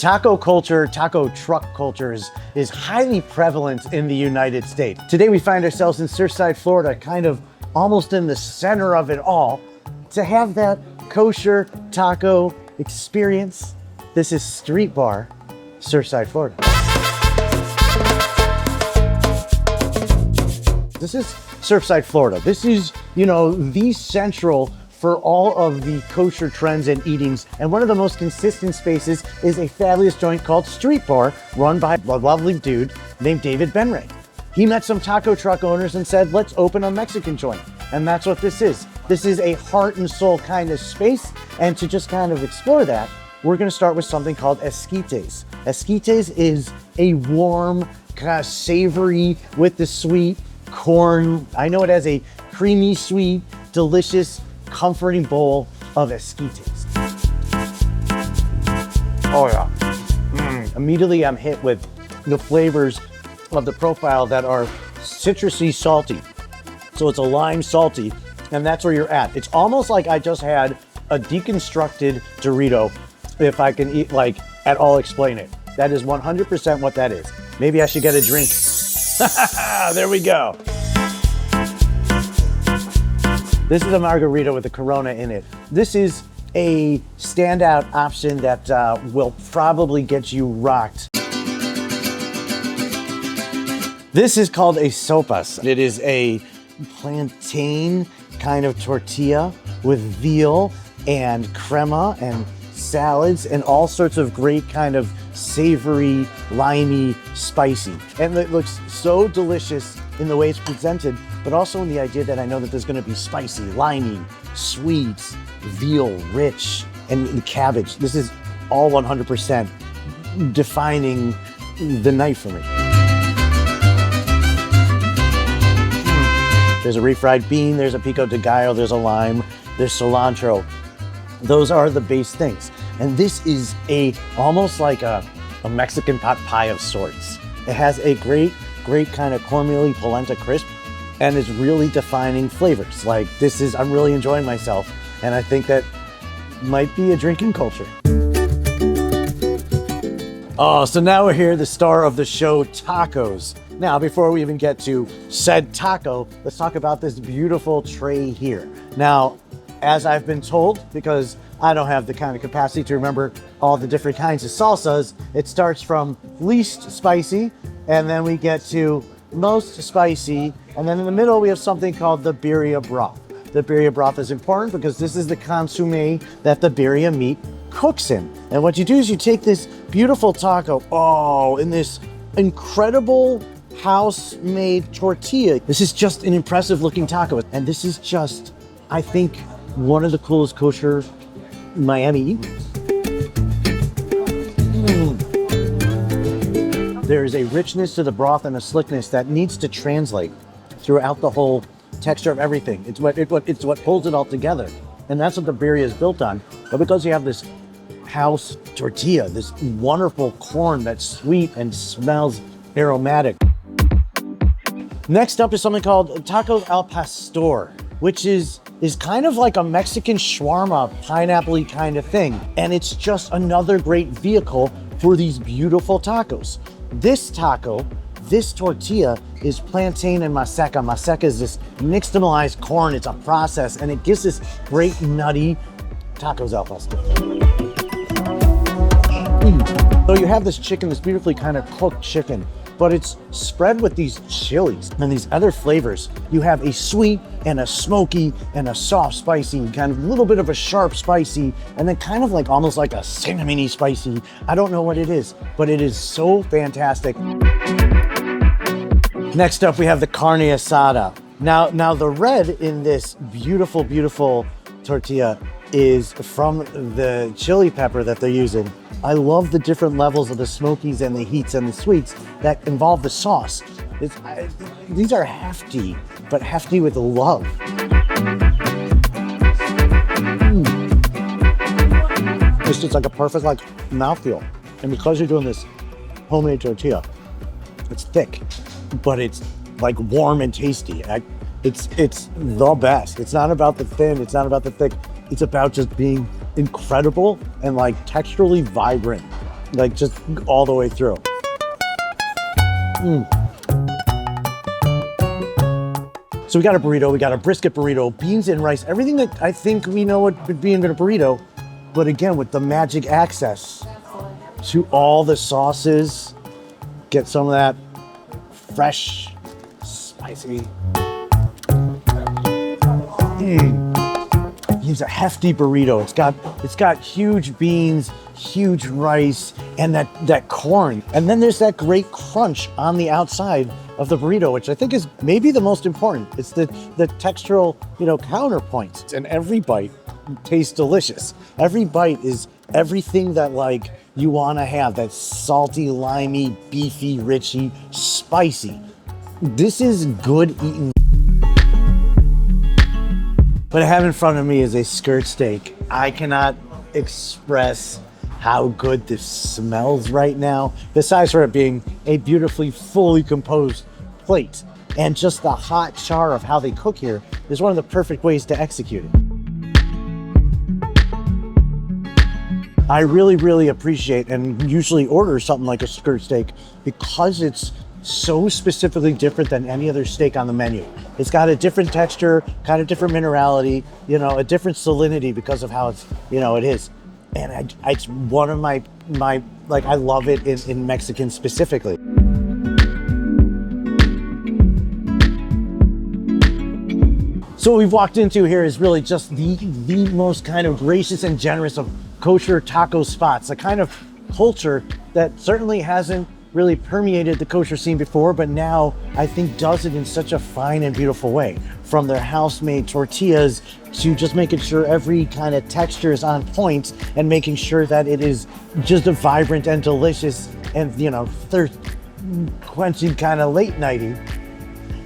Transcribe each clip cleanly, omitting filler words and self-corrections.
Taco culture, taco truck culture is highly prevalent in the United States. Today we find ourselves in Surfside, Florida, kind of almost in the center of it all. To have that kosher taco experience, this is Street Bar, Surfside, Florida. This is Surfside, Florida. This is, the central for all of the kosher trends and eatings. And one of the most consistent spaces is a fabulous joint called Street Bar, run by a lovely dude named David Benray. He met some taco truck owners and said, let's open a Mexican joint. And that's what this is. This is a heart and soul kind of space. And to just kind of explore that, we're gonna start with something called esquites. Esquites is a warm, kind of savory with the sweet corn. I know it as a creamy, sweet, delicious, comforting bowl of esquites. Oh yeah. Immediately I'm hit with the flavors of the profile that are citrusy salty. So it's a lime salty, and that's where you're at. It's almost like I just had a deconstructed Dorito, if I can at all explain it. That is 100% what that is. Maybe I should get a drink. There we go. This is a margarita with a Corona in it. This is a standout option that will probably get you rocked. This is called a Soopas. It is a plantain kind of tortilla with veal and crema and salads and all sorts of great kind of savory, limey, spicy. And it looks so delicious in the way it's presented, but also in the idea that I know that there's gonna be spicy, limey, sweet, veal, rich, and the cabbage. This is all 100% defining the night for me. There's a refried bean, there's a pico de gallo, there's a lime, there's cilantro. Those are the base things. And this is almost like a Mexican pot pie of sorts. It has a great kind of cornmealy polenta crisp, and is really defining flavors. I'm really enjoying myself, and I think that might be a drinking culture. Oh, so now we're here, the star of the show, tacos. Now, before we even get to said taco, let's talk about this beautiful tray here. Now, as I've been told, because I don't have the kind of capacity to remember all the different kinds of salsas, it starts from least spicy, and then we get to most spicy, and then in the middle we have something called the birria broth. The birria broth is important because this is the consomme that the birria meat cooks in. And what you do is you take this beautiful taco, in this incredible house-made tortilla. This is just an impressive looking taco. And this is just, I think, one of the coolest kosher Miami eatings. There is a richness to the broth and a slickness that needs to translate throughout the whole texture of everything. It's what pulls it all together. And that's what the birria is built on. But because you have this house tortilla, this wonderful corn that's sweet and smells aromatic. Next up is something called tacos al pastor, which is kind of like a Mexican shawarma, pineapple-y kind of thing. And it's just another great vehicle for these beautiful tacos. This tortilla is plantain and maseca. Maseca is this nixtamalized corn. It's a process, and it gives this great nutty tacos al pastor. So you have this chicken, this beautifully kind of cooked chicken, but it's spread with these chilies and these other flavors. You have a sweet and a smoky and a soft spicy, kind of a little bit of a sharp spicy, and then kind of almost like a cinnamony spicy. I don't know what it is, but it is so fantastic. Next up, we have the carne asada. Now the red in this beautiful, beautiful tortilla is from the chili pepper that they're using. I love the different levels of the smokies and the heats and the sweets that involve the sauce. These are hefty, but hefty with love. It's just like a perfect mouthfeel. And because you're doing this homemade tortilla, it's thick, but it's warm and tasty. It's the best. It's not about the thin, it's not about the thick. It's about just being incredible and texturally vibrant. like just all the way through. So we got a burrito, we got a brisket burrito, beans and rice, everything that I think we know would be in a burrito, but again, with the magic access to all the sauces. Get some of that fresh, spicy. It's a hefty burrito. It's got huge beans, huge rice, and that corn. And then there's that great crunch on the outside of the burrito, which I think is maybe the most important. It's the textural, counterpoint. And every bite tastes delicious. Every bite is everything that like you want to have. That salty, limey, beefy, richy, spicy. This is good eating. What I have in front of me is a skirt steak. I cannot express how good this smells right now, besides for it being a beautifully, fully composed plate. And just the hot char of how they cook here is one of the perfect ways to execute it. I really, really appreciate and usually order something like a skirt steak because it's so specifically different than any other steak on the menu. It's got a different texture, kind of different minerality, a different salinity because of how it's, it is. And it's one of my I love it in Mexican specifically. So what we've walked into here is really just the most kind of gracious and generous of kosher taco spots, a kind of culture that certainly hasn't really permeated the kosher scene before, but now I think does it in such a fine and beautiful way. From their house-made tortillas to just making sure every kind of texture is on point and making sure that it is just a vibrant and delicious and, thirst quenching kind of late nighty.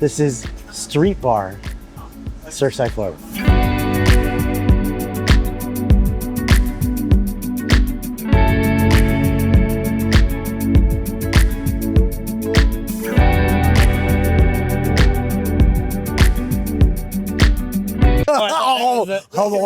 This is Street Bar, Surfside, Florida. Oh,